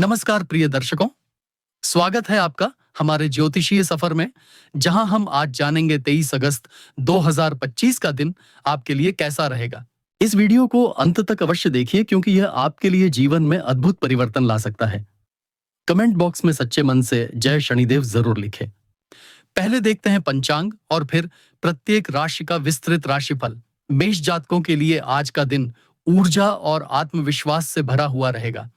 नमस्कार प्रिय दर्शकों, स्वागत है आपका हमारे ज्योतिषीय सफर में, जहां हम आज जानेंगे 23 अगस्त 2025 का दिन आपके लिए कैसा रहेगा। इस वीडियो को अंत तक अवश्य देखिए क्योंकि यह आपके लिए जीवन में अद्भुत परिवर्तन ला सकता है। कमेंट बॉक्स में सच्चे मन से जय शनिदेव जरूर लिखें। पहले देखते हैं पंचांग और फिर प्रत्येक राशि का विस्तृत राशिफल। मेष जातकों के लिए आज का दिन ऊर्जा और आत्मविश्वास से भरा हुआ रहेगा,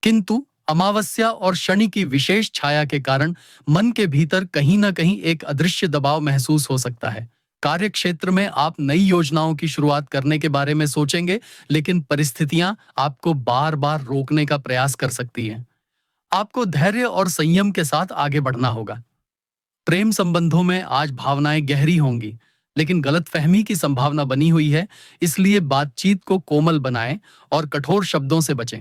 किंतु अमावस्या और शनि की विशेष छाया के कारण मन के भीतर कहीं ना कहीं एक अदृश्य दबाव महसूस हो सकता है। कार्य क्षेत्र में आप नई योजनाओं की शुरुआत करने के बारे में सोचेंगे, लेकिन परिस्थितियां आपको बार बार रोकने का प्रयास कर सकती हैं। आपको धैर्य और संयम के साथ आगे बढ़ना होगा। प्रेम संबंधों में आज भावनाएं गहरी होंगी, लेकिन गलतफहमी की संभावना बनी हुई है, इसलिए बातचीत को कोमल बनाएं और कठोर शब्दों से बचें।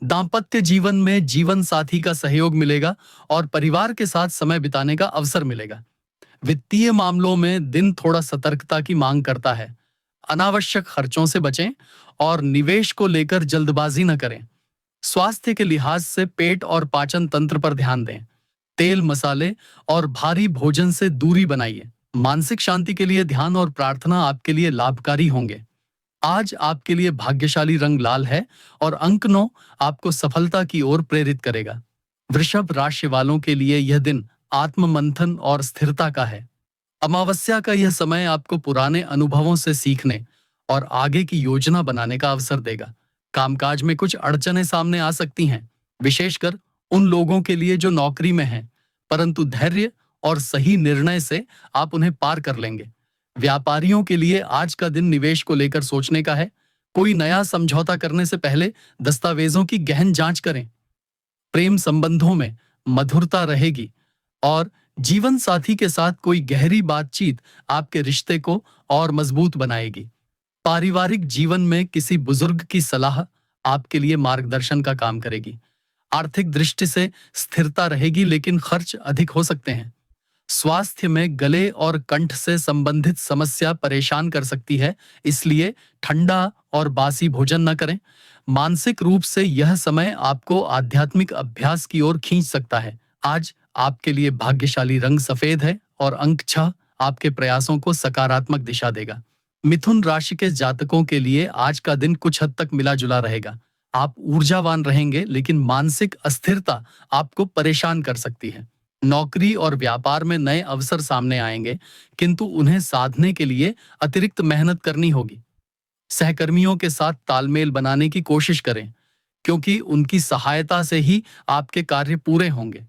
दांपत्य जीवन में जीवन साथी का सहयोग मिलेगा और परिवार के साथ समय बिताने का अवसर मिलेगा। वित्तीय मामलों में दिन थोड़ा सतर्कता की मांग करता है। अनावश्यक खर्चों से बचें और निवेश को लेकर जल्दबाजी न करें। स्वास्थ्य के लिहाज से पेट और पाचन तंत्र पर ध्यान दें। तेल, मसाले और भारी भोजन से दूरी बनाइए। मानसिक शांति के लिए ध्यान और प्रार्थना आपके लिए लाभकारी होंगे। आज आपके लिए भाग्यशाली रंग लाल है और अंक 9 आपको सफलता की ओर प्रेरित करेगा। वृषभ राशि वालों के लिए यह दिन आत्म मंथन और स्थिरता का है। अमावस्या का यह समय आपको पुराने अनुभवों से सीखने और आगे की योजना बनाने का अवसर देगा। कामकाज में कुछ अड़चनें सामने आ सकती हैं, विशेषकर उन लोगों के लिए जो नौकरी में हैं, परंतु धैर्य और सही निर्णय से आप उन्हें पार कर लेंगे। व्यापारियों के लिए आज का दिन निवेश को लेकर सोचने का है। कोई नया समझौता करने से पहले दस्तावेजों की गहन जांच करें। प्रेम संबंधों में मधुरता रहेगी और जीवन साथी के साथ कोई गहरी बातचीत आपके रिश्ते को और मजबूत बनाएगी। पारिवारिक जीवन में किसी बुजुर्ग की सलाह आपके लिए मार्गदर्शन का काम करेगी। आर्थिक दृष्टि से स्थिरता रहेगी, लेकिन खर्च अधिक हो सकते हैं। स्वास्थ्य में गले और कंठ से संबंधित समस्या परेशान कर सकती है, इसलिए ठंडा और बासी भोजन न करें। मानसिक रूप से यह समय आपको आध्यात्मिक अभ्यास की ओर खींच सकता है। आज आपके लिए भाग्यशाली रंग सफेद है और अंक 6 आपके प्रयासों को सकारात्मक दिशा देगा। मिथुन राशि के जातकों के लिए आज का दिन कुछ हद तक मिला जुला रहेगा। आप ऊर्जावान रहेंगे, लेकिन मानसिक अस्थिरता आपको परेशान कर सकती है। नौकरी और व्यापार में नए अवसर सामने आएंगे, किंतु उन्हें साधने के लिए अतिरिक्त मेहनत करनी होगी। सहकर्मियों के साथ तालमेल बनाने की कोशिश करें, क्योंकि उनकी सहायता से ही आपके कार्य पूरे होंगे।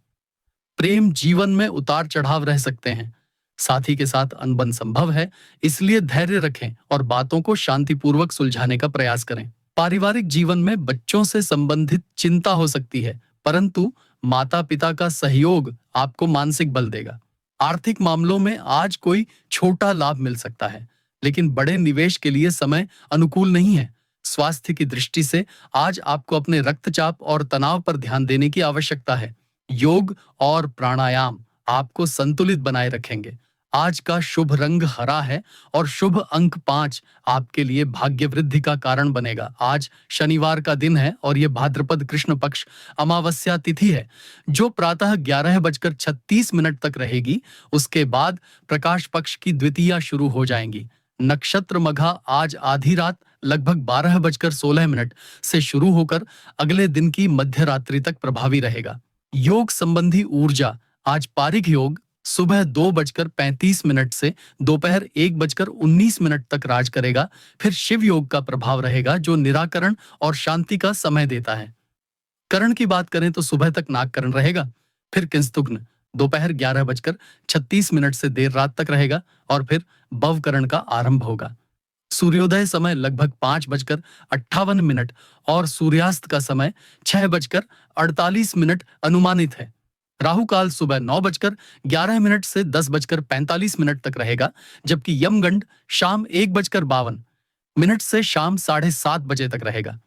प्रेम जीवन में उतार चढ़ाव रह सकते हैं। साथी के साथ अनबन संभव है, इसलिए धैर्य रखें और बातों को शांतिपूर्वक सुलझाने का प्रयास करें। पारिवारिक जीवन में बच्चों से संबंधित चिंता हो सकती है, परंतु माता पिता का सहयोग आपको मानसिक बल देगा। आर्थिक मामलों में आज कोई छोटा लाभ मिल सकता है, लेकिन बड़े निवेश के लिए समय अनुकूल नहीं है। स्वास्थ्य की दृष्टि से आज आपको अपने रक्तचाप और तनाव पर ध्यान देने की आवश्यकता है। योग और प्राणायाम आपको संतुलित बनाए रखेंगे। आज का शुभ रंग हरा है और शुभ अंक 5 आपके लिए भाग्य वृद्धि का कारण बनेगा। आज शनिवार का दिन है और यह भाद्रपद कृष्ण पक्ष अमावस्या तिथि है, जो प्रातः 11:36 तक रहेगी। उसके बाद प्रकाश पक्ष की द्वितीया शुरू हो जाएंगी। नक्षत्र मघा आज आधी रात लगभग 12:16 से शुरू होकर अगले दिन की मध्य रात्रि तक प्रभावी रहेगा। योग संबंधी ऊर्जा आज पारिक योग सुबह 2:35 से दोपहर 1:19 तक राज करेगा। फिर शिव योग का प्रभाव रहेगा, जो निराकरण और शांति का समय देता है। करण की बात करें तो सुबह तक नागकरण रहेगा, फिर किंसुग्न दोपहर 11:36 से देर रात तक रहेगा और फिर भवकरण का आरंभ होगा। सूर्योदय समय लगभग 5:58 और सूर्यास्त का समय 6:48 अनुमानित है। राहु काल सुबह 9:11 से 10:45 तक रहेगा, जबकि यमगंड शाम 1:52 से शाम 7:30 तक रहेगा।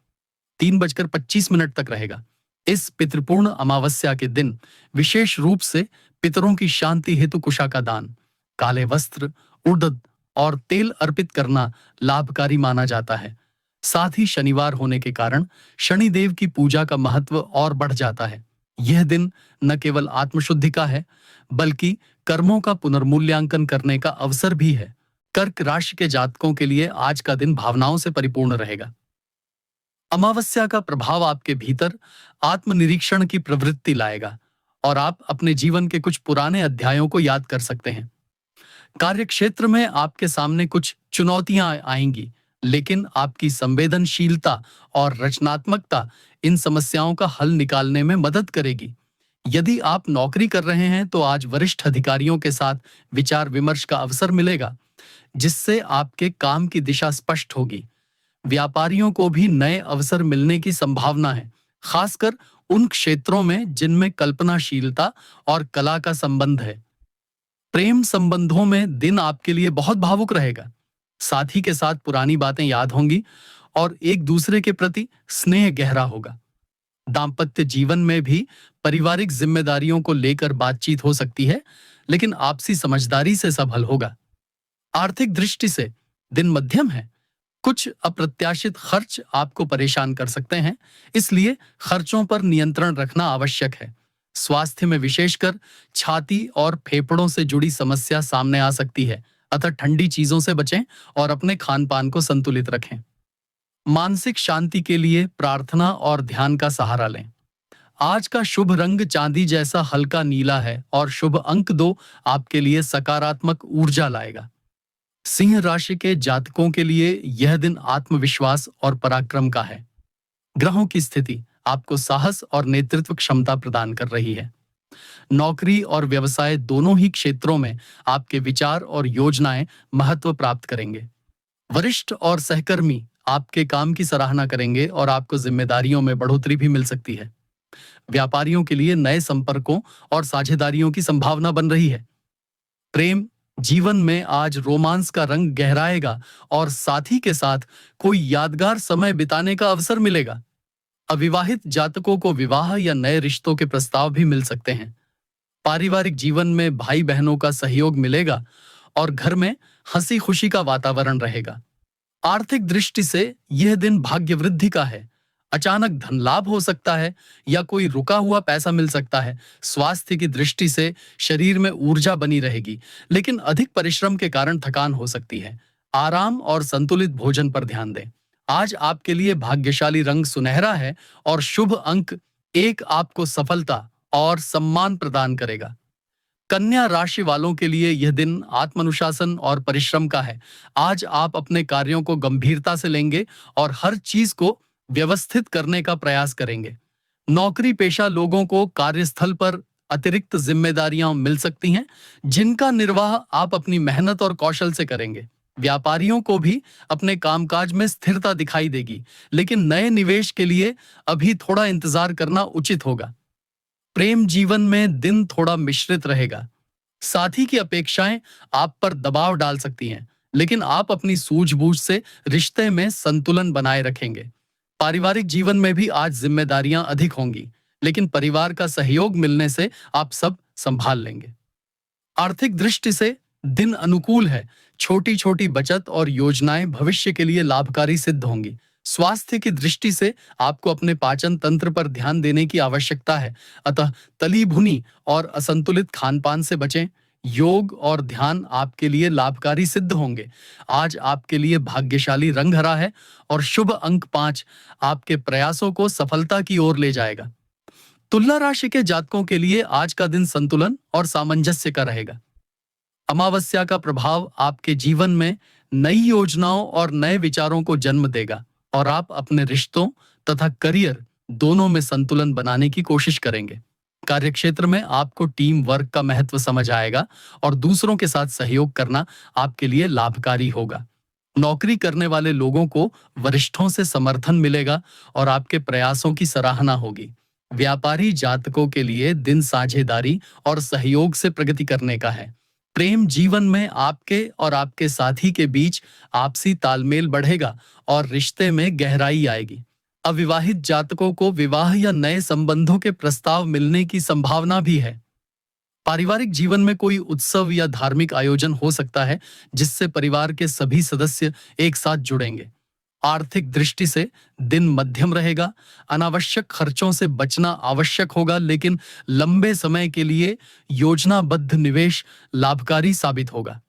3:25 तक रहेगा। इस पितृपूर्ण अमावस्या के दिन विशेष रूप से पितरों की शांति हेतु कुशा का दान, काले वस्त्र, उड़द और तेल अर्पित करना लाभकारी माना जाता है। साथ ही शनिवार होने के कारण शनिदेव की पूजा का महत्व और बढ़ जाता है। यह दिन न केवल आत्मशुद्धि का है, बल्कि कर्मों का पुनर्मूल्यांकन करने का अवसर भी है। कर्क राशि के जातकों के लिए आज का दिन भावनाओं से परिपूर्ण रहेगा। अमावस्या का प्रभाव आपके भीतर आत्मनिरीक्षण की प्रवृत्ति लाएगा और आप अपने जीवन के कुछ पुराने अध्यायों को याद कर सकते हैं। कार्यक्षेत्र में आपके सामने कुछ चुनौतियां आएंगी, लेकिन आपकी संवेदनशीलता और रचनात्मकता इन समस्याओं का हल निकालने में मदद करेगी। यदि आप नौकरी कर रहे हैं तो आज वरिष्ठ अधिकारियों के साथ विचार विमर्श का अवसर मिलेगा, जिससे आपके काम की दिशा स्पष्ट होगी। व्यापारियों को भी नए अवसर मिलने की संभावना है, खासकर उन क्षेत्रों में जिनमें कल्पनाशीलता और कला का संबंध है। प्रेम संबंधों में दिन आपके लिए बहुत भावुक रहेगा। साथी के साथ पुरानी बातें याद होंगी और एक दूसरे के प्रति स्नेह गहरा होगा। दाम्पत्य जीवन में भी पारिवारिक जिम्मेदारियों को लेकर बातचीत हो सकती है, लेकिन आपसी समझदारी से सफल होगा। आर्थिक दृष्टि से दिन मध्यम है। कुछ अप्रत्याशित खर्च आपको परेशान कर सकते हैं, इसलिए खर्चों पर नियंत्रण रखना आवश्यक है। स्वास्थ्य में विशेषकर छाती और फेफड़ों से जुड़ी समस्या सामने आ सकती है, अतः ठंडी चीजों से बचें और अपने खान पान को संतुलित रखें। मानसिक शांति के लिए प्रार्थना और ध्यान का सहारा लें। आज का शुभ रंग चांदी जैसा हल्का नीला है और शुभ अंक 2 आपके लिए सकारात्मक ऊर्जा लाएगा। सिंह राशि के जातकों के लिए यह दिन आत्मविश्वास और पराक्रम का है। ग्रहों की स्थिति आपको साहस और नेतृत्व क्षमता प्रदान कर रही है। नौकरी और व्यवसाय दोनों ही क्षेत्रों में आपके विचार और योजनाएं महत्व प्राप्त करेंगे। वरिष्ठ और सहकर्मी आपके काम की सराहना करेंगे और आपको जिम्मेदारियों में बढ़ोतरी भी मिल सकती है। व्यापारियों के लिए नए संपर्कों और साझेदारियों की संभावना बन रही है। प्रेम जीवन में आज रोमांस का रंग गहराएगा और साथी के साथ कोई यादगार समय बिताने का अवसर मिलेगा। अविवाहित जातकों को विवाह या नए रिश्तों के प्रस्ताव भी मिल सकते हैं। पारिवारिक जीवन में भाई बहनों का सहयोग मिलेगा और घर में हंसी खुशी का वातावरण रहेगा। आर्थिक दृष्टि से यह दिन भाग्य वृद्धि का है। अचानक धन लाभ हो सकता है या कोई रुका हुआ पैसा मिल सकता है। स्वास्थ्य की दृष्टि से शरीर में ऊर्जा बनी रहेगी, लेकिन अधिक परिश्रम के कारण थकान हो सकती है। आराम और संतुलित भोजन पर ध्यान दें। आज आपके लिए भाग्यशाली रंग सुनहरा है और शुभ अंक 1 आपको सफलता और सम्मान प्रदान करेगा। कन्या राशि वालों के लिए यह दिन आत्मानुशासन और परिश्रम का है। आज आप अपने कार्यों को गंभीरता से लेंगे और हर चीज को व्यवस्थित करने का प्रयास करेंगे। नौकरी पेशा लोगों को कार्यस्थल पर अतिरिक्त जिम्मेदारियां मिल सकती हैं, जिनका निर्वाह आप अपनी मेहनत और कौशल से करेंगे। व्यापारियों को भी अपने कामकाज में स्थिरता दिखाई देगी, लेकिन नए निवेश के लिए अभी थोड़ा इंतजार करना उचित होगा। प्रेम जीवन में दिन थोड़ा मिश्रित रहेगा। साथी की अपेक्षाएं आप पर दबाव डाल सकती हैं, लेकिन आप अपनी सूझबूझ से रिश्ते में संतुलन बनाए रखेंगे। पारिवारिक जीवन में भी आज जिम्मेदारियां अधिक होंगी, लेकिन परिवार का सहयोग मिलने से आप सब संभाल लेंगे। आर्थिक दृष्टि से दिन अनुकूल है। छोटी छोटी बचत और योजनाएं भविष्य के लिए लाभकारी सिद्ध होंगी। स्वास्थ्य की दृष्टि से आपको अपने पाचन तंत्र पर ध्यान देने की आवश्यकता है, अतः तली भुनी और असंतुलित खानपान से बचें। योग और ध्यान आपके लिए लाभकारी सिद्ध होंगे। आज आपके लिए भाग्यशाली रंग हरा है और शुभ अंक 5 आपके प्रयासों को सफलता की ओर ले जाएगा। तुला राशि के जातकों के लिए आज का दिन संतुलन और सामंजस्य का रहेगा। अमावस्या का प्रभाव आपके जीवन में नई योजनाओं और नए विचारों को जन्म देगा और आप अपने रिश्तों तथा करियर दोनों में संतुलन बनाने की कोशिश करेंगे। कार्यक्षेत्र में आपको टीम वर्क का महत्व समझ आएगा और दूसरों के साथ सहयोग करना आपके लिए लाभकारी होगा। नौकरी करने वाले लोगों को वरिष्ठों से समर्थन मिलेगा और आपके प्रयासों की सराहना होगी। व्यापारी जातकों के लिए दिन साझेदारी और सहयोग से प्रगति करने का है। प्रेम जीवन में आपके और आपके साथी के बीच आपसी तालमेल बढ़ेगा और रिश्ते में गहराई आएगी। अविवाहित जातकों को विवाह या नए संबंधों के प्रस्ताव मिलने की संभावना भी है। पारिवारिक जीवन में कोई उत्सव या धार्मिक आयोजन हो सकता है, जिससे परिवार के सभी सदस्य एक साथ जुड़ेंगे। आर्थिक दृष्टि से दिन मध्यम रहेगा। अनावश्यक खर्चों से बचना आवश्यक होगा, लेकिन लंबे समय के लिए योजनाबद्ध निवेश लाभकारी साबित होगा।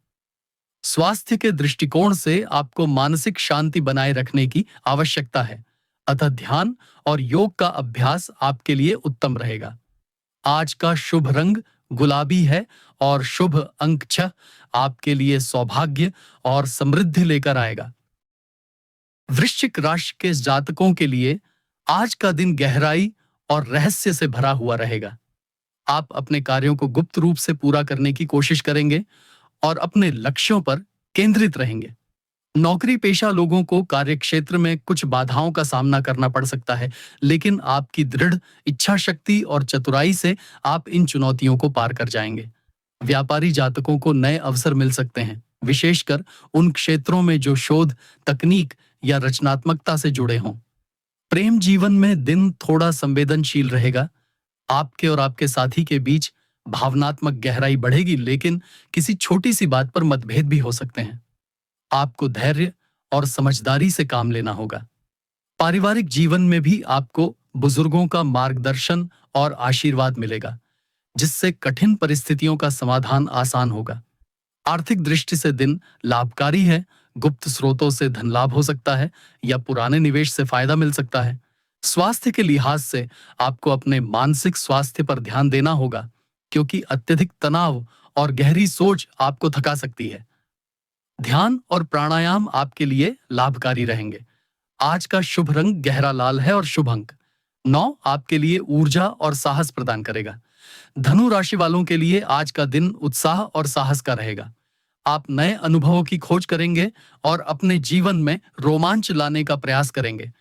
स्वास्थ्य के दृष्टिकोण से आपको मानसिक शांति बनाए रखने की आवश्यकता है, अतः ध्यान और योग का अभ्यास आपके लिए उत्तम रहेगा। आज का शुभ रंग गुलाबी है और शुभ अंक 6 आपके लिए सौभाग्य और समृद्धि लेकर आएगा। वृश्चिक राशि के जातकों के लिए आज का दिन गहराई और रहस्य से भरा हुआ रहेगा। आप अपने कार्यों को गुप्त रूप से पूरा करने की कोशिश करेंगे और अपने लक्ष्यों पर केंद्रित रहेंगे। नौकरी पेशा लोगों को कार्यक्षेत्र में कुछ बाधाओं का सामना करना पड़ सकता है, लेकिन आपकी दृढ़ इच्छा शक्ति और चतुराई से आप इन चुनौतियों को पार कर जाएंगे। व्यापारी जातकों को नए अवसर मिल सकते हैं, विशेषकर उन क्षेत्रों में जो शोध, तकनीक या रचनात्मकता से जुड़े हों। प्रेम जीवन में दिन थोड़ा संवेदनशील रहेगा। आपके और आपके साथी के बीच भावनात्मक गहराई बढ़ेगी, लेकिन किसी छोटी सी बात पर मतभेद भी हो सकते हैं। आपको धैर्य और समझदारी से काम लेना होगा। पारिवारिक जीवन में भी आपको बुजुर्गों का मार्गदर्शन और आशीर्वाद मिलेगा, जिससे कठिन परिस्थितियों का समाधान आसान होगा। आर्थिक दृष्टि से दिन लाभकारी है। गुप्त स्रोतों से धन लाभ हो सकता है या पुराने निवेश से फायदा मिल सकता है। स्वास्थ्य के लिहाज से आपको अपने मानसिक स्वास्थ्य पर ध्यान देना होगा, क्योंकि अत्यधिक तनाव और गहरी सोच आपको थका सकती है। ध्यान और प्राणायाम आपके लिए लाभकारी रहेंगे। आज का शुभ रंग गहरा लाल है और शुभ अंक 9 आपके लिए ऊर्जा और साहस प्रदान करेगा। धनु राशि वालों के लिए आज का दिन उत्साह और साहस का रहेगा। आप नए अनुभवों की खोज करेंगे और अपने जीवन में रोमांच लाने का प्रयास करेंगे।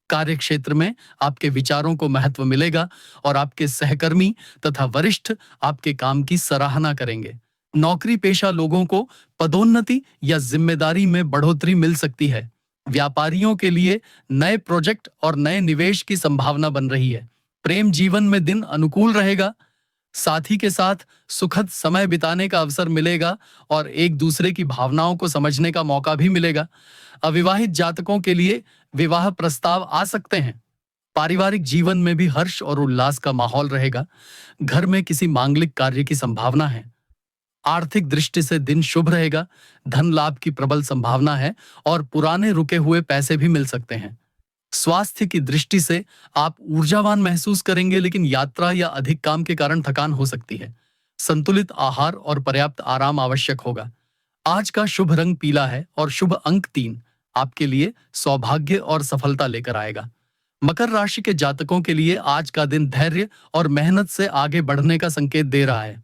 कार्यक्षेत्र में आपके विचारों को महत्व मिलेगा और आपके सहकर्मी तथा वरिष्ठ आपके काम की सराहना करेंगे। नौकरी पेशा लोगों को पदोन्नति या जिम्मेदारी में बढ़ोतरी मिल सकती है। व्यापारियों के लिए नए प्रोजेक्ट और नए निवेश की संभावना बन रही है। प्रेम जीवन में दिन अनुकूल रहेगा। साथी के साथ सुखद समय बिताने का अवसर मिलेगा और एक दूसरे की भावनाओं को समझने का मौका भी मिलेगा। अविवाहित जातकों के लिए विवाह प्रस्ताव आ सकते हैं। पारिवारिक जीवन में भी हर्ष और उल्लास का माहौल रहेगा। घर में किसी मांगलिक कार्य की संभावना है। आर्थिक दृष्टि से दिन शुभ रहेगा। धन लाभ की प्रबल संभावना है और पुराने रुके हुए पैसे भी मिल सकते हैं। स्वास्थ्य की दृष्टि से आप ऊर्जावान महसूस करेंगे, लेकिन यात्रा या अधिक काम के कारण थकान हो सकती है। संतुलित आहार और पर्याप्त आराम आवश्यक होगा। आज का शुभ रंग पीला है और शुभ अंक 3 आपके लिए सौभाग्य और सफलता लेकर आएगा। मकर राशि के जातकों के लिए आज का दिन धैर्य और मेहनत से आगे बढ़ने का संकेत दे रहा है।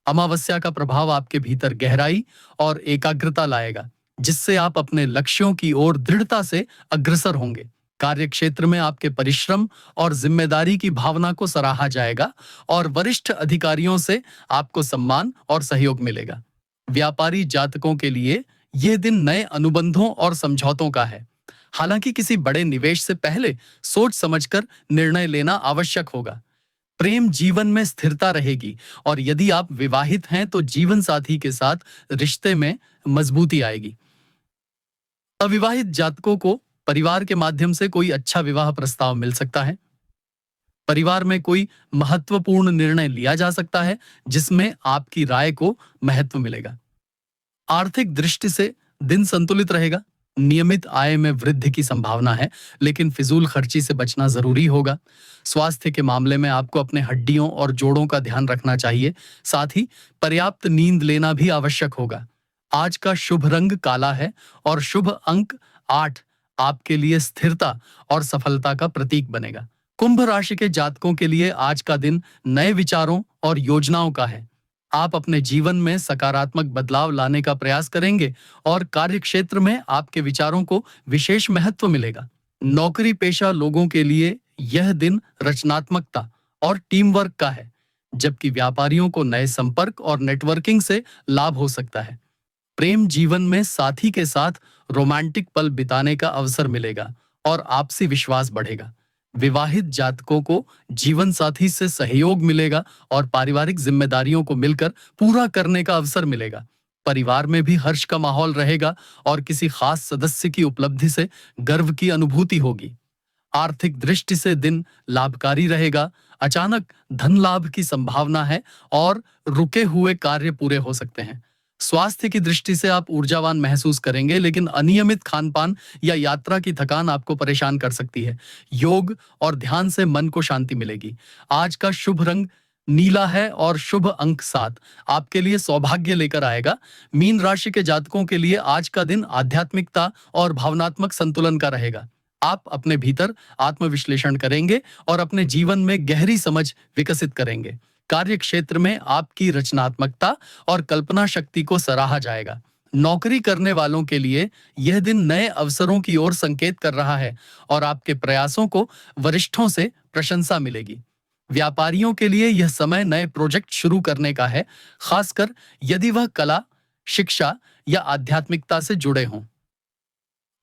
अमावस्या का प्रभाव आपके भीतर गहराई और एकाग्रता लाएगा, जिससे आप अपने लक्ष्यों की ओर दृढ़ता से अग्रसर होंगे। कार्यक्षेत्र में आपके परिश्रम और जिम्मेदारी की भावना को सराहा जाएगा और वरिष्ठ अधिकारियों से आपको सम्मान और सहयोग मिलेगा। व्यापारी जातकों के लिए यह दिन नए अनुबंधों और समझौतों का है। हालांकि किसी बड़े निवेश से पहले सोच समझकर निर्णय लेना आवश्यक होगा। प्रेम जीवन में स्थिरता रहेगी और यदि आप विवाहित हैं तो जीवन साथी के साथ रिश्ते में मजबूती आएगी। अविवाहित जातकों को परिवार के माध्यम से कोई अच्छा विवाह प्रस्ताव मिल सकता है। परिवार में कोई महत्वपूर्ण निर्णय लिया जा सकता है, जिसमें आपकी राय को महत्व मिलेगा। आर्थिक दृष्टि से दिन संतुलित रहेगा। नियमित आय में वृद्धि की संभावना है, लेकिन फिजूल खर्ची से बचना जरूरी होगा। स्वास्थ्य के मामले में आपको अपने हड्डियों और जोड़ों का ध्यान रखना चाहिए। साथ ही पर्याप्त नींद लेना भी आवश्यक होगा। आज का शुभ रंग काला है और शुभ अंक 8 आपके लिए स्थिरता और सफलता का प्रतीक बनेगा। कुंभ राशि के जातकों के लिए आज का दिन नए विचारों और योजनाओं का है। आप अपने जीवन में सकारात्मक बदलाव लाने का प्रयास करेंगे और कार्यक्षेत्र में आपके विचारों को विशेष महत्व मिलेगा। नौकरी पेशा लोगों के लिए यह दिन रचनात्मकता और टीम वर्क का है, जबकि व्यापारियों को नए संपर्क और नेटवर्किंग से लाभ हो सकता है। प्रेम जीवन में साथी के साथ रोमांटिक पल बिताने का अवसर मिलेगा और आपसी विश्वास बढ़ेगा। विवाहित जातकों को जीवन साथी से सहयोग मिलेगा और पारिवारिक जिम्मेदारियों को मिलकर पूरा करने का अवसर मिलेगा। परिवार में भी हर्ष का माहौल रहेगा और किसी खास सदस्य की उपलब्धि से गर्व की अनुभूति होगी। आर्थिक दृष्टि से दिन लाभकारी रहेगा। अचानक धन लाभ की संभावना है और रुके हुए कार्य पूरे हो सकते हैं। स्वास्थ्य की दृष्टि से आप ऊर्जावान महसूस करेंगे, लेकिन अनियमित खान-पान या यात्रा की थकान आपको परेशान कर सकती है। योग और ध्यान से मन को शांति मिलेगी। आज का शुभ रंग नीला है और शुभ अंक 7 आपके लिए सौभाग्य लेकर आएगा। मीन राशि के जातकों के लिए आज का दिन आध्यात्मिकता और भावनात्मक संतुलन का रहेगा। आप अपने भीतर आत्मविश्लेषण करेंगे और अपने जीवन में गहरी समझ विकसित करेंगे। कार्य क्षेत्र में आपकी रचनात्मकता और कल्पना शक्ति को सराहा जाएगा। नौकरी करने वालों के लिए यह दिन नए अवसरों की ओर संकेत कर रहा है और आपके प्रयासों को वरिष्ठों से प्रशंसा मिलेगी। व्यापारियों के लिए यह समय नए प्रोजेक्ट शुरू करने का है, खासकर यदि वह कला, शिक्षा या आध्यात्मिकता से जुड़े हों।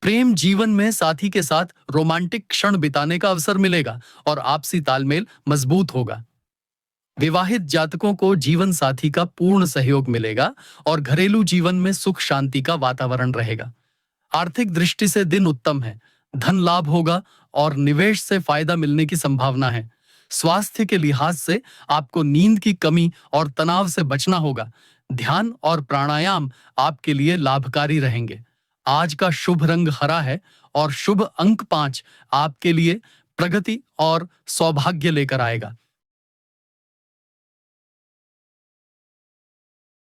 प्रेम जीवन में साथी के साथ रोमांटिक क्षण बिताने का अवसर मिलेगा और आपसी तालमेल मजबूत होगा। विवाहित जातकों को जीवन साथी का पूर्ण सहयोग मिलेगा और घरेलू जीवन में सुख शांति का वातावरण रहेगा। आर्थिक दृष्टि से दिन उत्तम है। धन लाभ होगा और निवेश से फायदा मिलने की संभावना है। स्वास्थ्य के लिहाज से आपको नींद की कमी और तनाव से बचना होगा। ध्यान और प्राणायाम आपके लिए लाभकारी रहेंगे। आज का शुभ रंग हरा है और शुभ अंक 5 आपके लिए प्रगति और सौभाग्य लेकर आएगा।